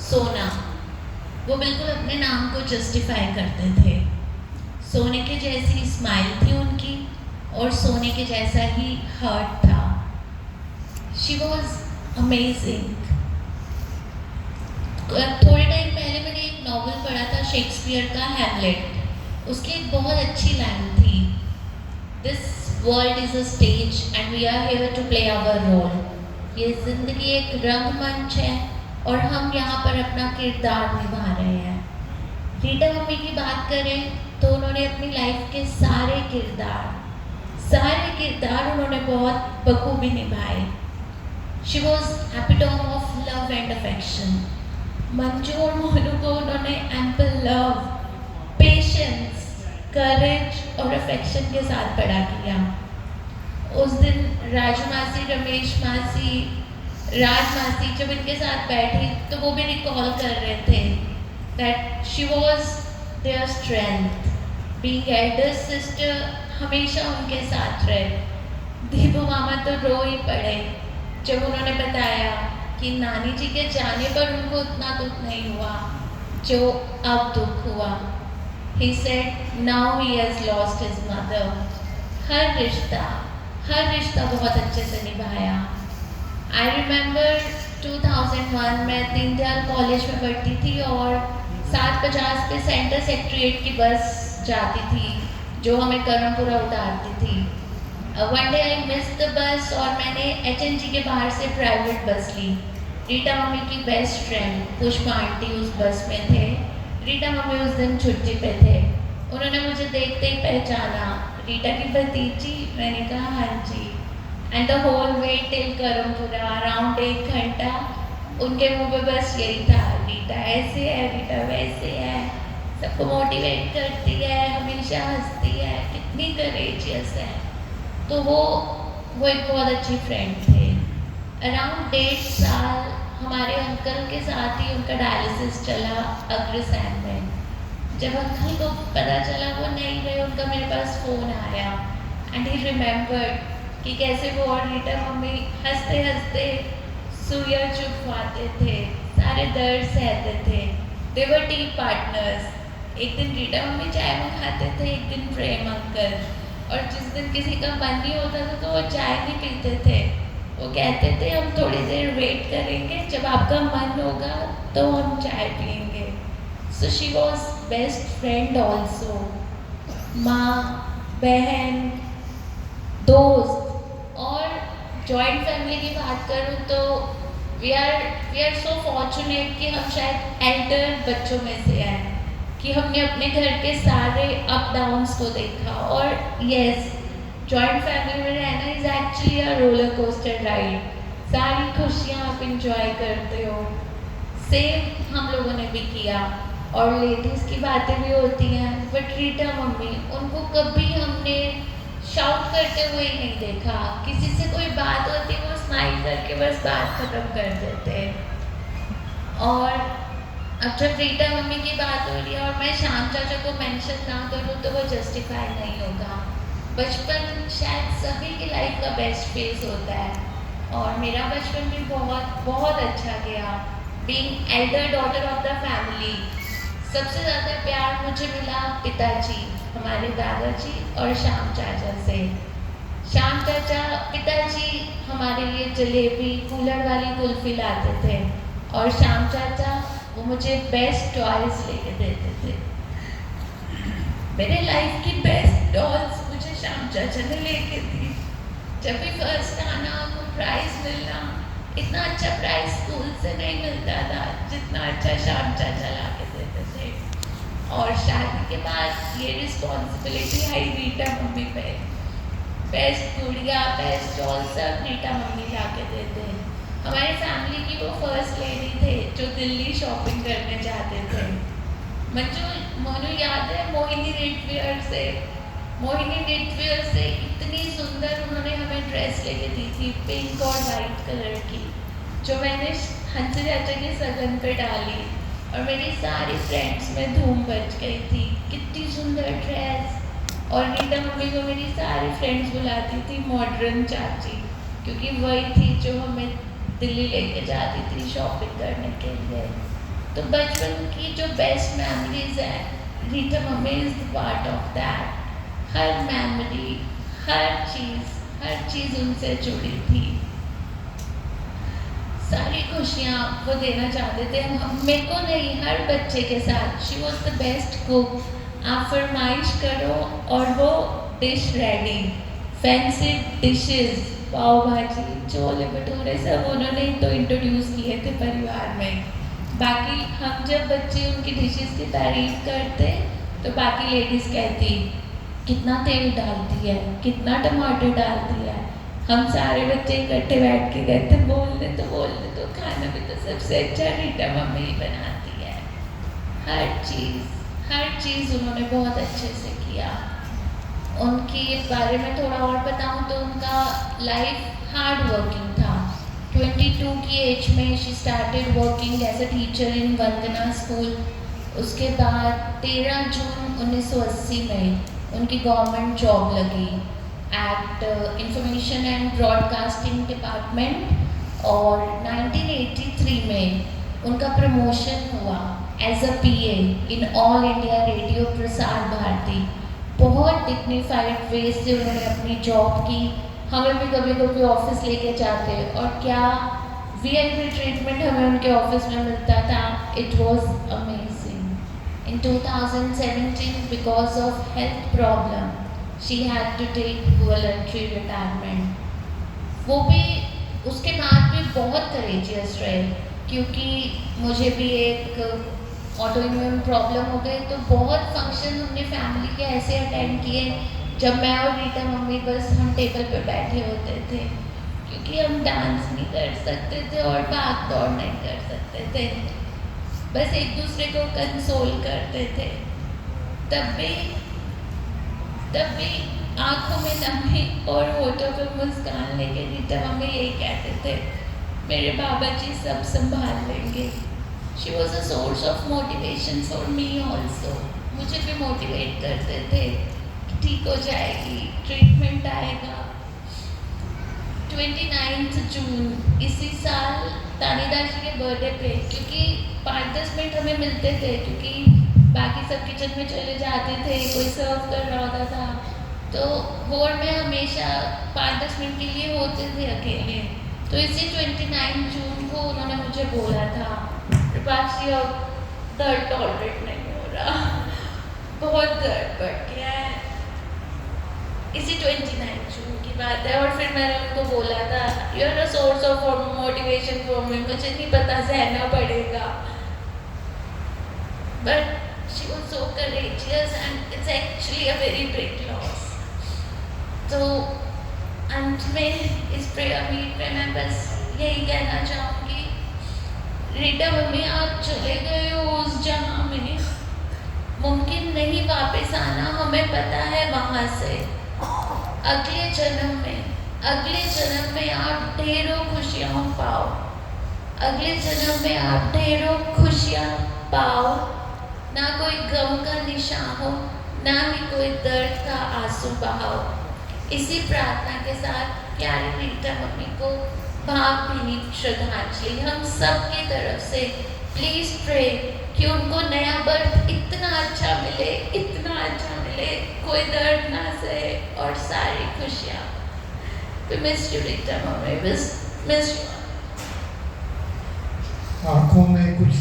सोना, वो बिल्कुल अपने नाम को जस्टिफाई करते थे। सोने के जैसी स्माइल थी उनकी और सोने के जैसा ही हार्ट था। She was amazing. थोड़े टाइम पहले मैंने एक नॉवल पढ़ा था शेक्सपियर का हैमलेट। उसकी एक बहुत अच्छी लाइन थी, this world is a stage and we are here to play our role. ये जिंदगी एक रंगमंच है और हम यहाँ पर अपना किरदार निभा रहे हैं। रीटा मम्मी की बात करें तो उन्होंने अपनी लाइफ के सारे किरदार उन्होंने बहुत बखूबी निभाए। She was epitome of love and affection. Manju और मोनू को उन्होंने एम्पल लव, पेशेंस, करेज और अफेक्शन के साथ बड़ा किया। उस दिन राजू मासी, रमेश मासी, राज मासी जब इनके साथ बैठी तो वो भी रिकॉल कर रहे थे that she was their strength. Being Elder sister हमेशा उनके साथ रहे। दीपू मामा तो रो ही पड़े जब उन्होंने बताया कि नानी जी के जाने पर उनको उतना दुख नहीं हुआ जो अब दुख हुआ। He said now he has lost his mother. हर रिश्ता बहुत अच्छे से निभाया। I remember 2001 मैं दीनदयाल कॉलेज में पढ़ती थी और 7:50 पे सेंटर सेक्रेटरीट की बस जाती थी जो हमें करमपुरा उतारती थी। One day I miss the bus और मैंने HNG के बाहर से प्राइवेट बस ली। रीटा मम्मी की बेस्ट फ्रेंड पुष्पा आंटी उस बस में थे। रीटा मम्मी उस दिन छुट्टी पे थे। उन्होंने मुझे देखते ही पहचाना, रीटा की भतीजी। मैंने कहा हाँ जी। And the whole way till Karampura around 1 घंटा उनके मुंह पे बस यही था, रीटा ऐसे है, रीटा वैसे है, सबको मोटिवेट करती है, हमेशा हंसती है, कितनी करेजियस है। तो वो एक बहुत अच्छी फ्रेंड थे। अराउंड 1.5 साल हमारे अंकल के साथ ही उनका डायलिसिस चला अग्रसेन में। जब अंकल को पता चला वो नहीं रहे, उनका मेरे पास फ़ोन आया एंड ही रिमेम्बर्ड कि कैसे वो और रीटा मम्मी हंसते हंसते सुइयां चुभवाते थे, सारे दर्द सहते थे। दे वर टी पार्टनर्स। एक दिन रीटा मम्मी चाय मंगाते थे, एक दिन प्रेम अंकल। और जिस दिन किसी का मन नहीं होता था तो वो चाय नहीं पीते थे। वो कहते थे हम थोड़ी देर वेट करेंगे, जब आपका मन होगा तो हम चाय पियेंगे। So she was best friend also. माँ, बहन, दोस्त। और जॉइंट फैमिली की बात करूँ तो वी आर सो फॉर्चुनेट कि हम शायद एल्डर बच्चों में से हैं, कि हमने अपने घर के सारे अप डाउन्स को देखा। और यस, जॉइंट फैमिली में रहना is actually a roller coaster ride. सारी खुशियाँ आप इंजॉय करते हो। सेम हम लोगों ने भी किया। और लेडीज़ की बातें भी होती हैं, बट रीटा मम्मी, उनको कभी हमने शाउट करते हुए ही नहीं देखा। किसी से कोई बात होती वो स्माइल करके बस बात ख़त्म कर देते। और अब जब रीटा मम्मी की बात हो रही है और मैं श्याम चाचा को मेंशन ना करूँ तो वो जस्टिफाई नहीं होगा। बचपन शायद सभी की लाइफ का बेस्ट फेज होता है और मेरा बचपन भी बहुत बहुत अच्छा गया। Being Elder daughter of the family, सबसे ज़्यादा प्यार मुझे मिला पिताजी, हमारे दादाजी और श्याम चाचा से। श्याम चाचा, पिताजी हमारे लिए जलेबी, कूलर वाली कुल्फी लाते थे और श्याम चाचा वो मुझे बेस्ट टॉयज लेके देते थे। मेरे लाइफ की बेस्ट डॉल्स मुझे श्याम चाचा ने लेके दी। जब भी फर्स्ट आना, प्राइज मिलना, इतना अच्छा प्राइज स्कूल से नहीं मिलता था जितना अच्छा श्याम चाचा ला के देते थे। और शादी के बाद ये रिस्पॉन्सिबिलिटी आई रीटा मम्मी पे। बेस्ट गुड़िया, बेस्ट डॉल सब रीटा मम्मी ला के देते हैं। हमारी फैमिली की वो फर्स्ट लेडी थे जो दिल्ली शॉपिंग करने जाते थे। मोनू याद है, मोहिनी नेटवेयर से इतनी सुंदर उन्होंने हमें ड्रेस लेके दी थी, पिंक और वाइट कलर की, जो मैंने हंसी चाचा के सगन पे डाली और मेरी सारी फ्रेंड्स में धूम मच गई थी। कितनी सुंदर ड्रेस। और रीटा मम्मी को मेरी सारी फ्रेंड्स बुलाती थी मॉडर्न चाची, क्योंकि वही थी जो हमें दिल्ली लेके जाती थी शॉपिंग करने के लिए। तो बचपन की जो बेस्ट मेमोरीज है, Rita mummy is the part of that. हर मेमोरी, हर चीज़ उनसे जुड़ी थी। सारी खुशियाँ वो देना चाहते थे, मेरे को नहीं, हर बच्चे के साथ। She was the best cook. आप फरमाइश करो और वो डिश रेडी। फैंसी डिशेस, पाव भाजी, छोले भटूरे, सब उन्होंने तो इंट्रोड्यूस किए थे परिवार में। बाकी हम जब बच्चे उनकी डिशेस की तारीफ करते तो बाकी लेडीज़ कहती कितना तेल डालती है, कितना टमाटर डालती है। हम सारे बच्चे इकट्ठे बैठ के कहते बोलने तो खाना भी तो सबसे अच्छा रीटा मम्मी ही बनाती है। हर चीज़ उन्होंने बहुत अच्छे से किया। उनके बारे में थोड़ा और बताऊं तो उनका लाइफ हार्ड वर्किंग था। 22 की एज में she started working as a teacher in Vandana school. उसके बाद 13 जून 1980 में उनकी गवर्नमेंट जॉब लगी at information and broadcasting department, और 1983 में उनका प्रमोशन हुआ as a PA in all India radio Prasar Bharati. बहुत डिग्निफाइड वे से उन्होंने अपनी जॉब की। हमें भी कभी कभी ऑफिस लेके जाते और क्या वीआईपी ट्रीटमेंट हमें उनके ऑफिस में मिलता था। It was amazing. In 2017 because of health problem she had to take voluntary retirement. वो भी उसके बाद भी बहुत करेजियस रहे, क्योंकि मुझे भी एक ऑटो इम्यून प्रॉब्लम हो गई, तो बहुत फंक्शन हमने फैमिली के ऐसे अटेंड किए जब मैं और रीटा मम्मी बस हम टेबल पे बैठे होते थे, क्योंकि हम डांस नहीं कर सकते थे और भाग दौड़ नहीं कर सकते थे, बस एक दूसरे को कंसोल करते थे। तब भी आंखों में नमी और होठों पर मुस्कान लेके रीटा मम्मी यही कहते थे, मेरे बाबा जी सब संभाल लेंगे। She was a source of motivation for me also. मुझे भी मोटिवेट करते थे, ठीक हो जाएगी, ट्रीटमेंट आएगा। 29 जून इसी साल तानीदार जी के बर्थडे पे, क्योंकि 5-10 मिनट हमें मिलते थे, क्योंकि बाकी सब किचन में चले जाते थे, कोई सर्व कर रहा होता था, तो बोर्ड में हमेशा 5-10 मिनट के लिए होते थे अकेले। तो इसी 29 जून को उन्होंने मुझे बोला था, कृपाक्षी अब दर्द टॉलरेट नहीं हो रहा, बहुत दर्द बढ़ गया है। इसी 29 जून की बात है। और फिर मैंने उनको बोला था, you are a source of motivation for me, मुझे नहीं पता सहना पड़ेगा, but she was so courageous and it's actually a very big loss. तो अंत में इस प्रेयर मीट में मैं बस यही कहना चाहूँगी, रीटा मम्मी आप चले गए हो उस जहाँ में, मुमकिन नहीं वापस आना, हमें पता है वहाँ से। अगले जन्म में आप ढेरों खुशियाँ पाओ, अगले जन्म में आप ढेरों खुशियाँ पाओ, ना कोई गम का निशान हो, ना ही कोई दर्द का आंसू बहाओ। इसी प्रार्थना के साथ प्यारी रीटा मम्मी को भावभीनी श्रद्धांजलि हम सब की तरफ से। प्लीज प्रे कि उनको नया बर्थ इतना अच्छा मिले, कोई दर्द ना सहे और सारी खुशियाँ। We miss you, Rita Mama. We miss you. आँखों में कुछ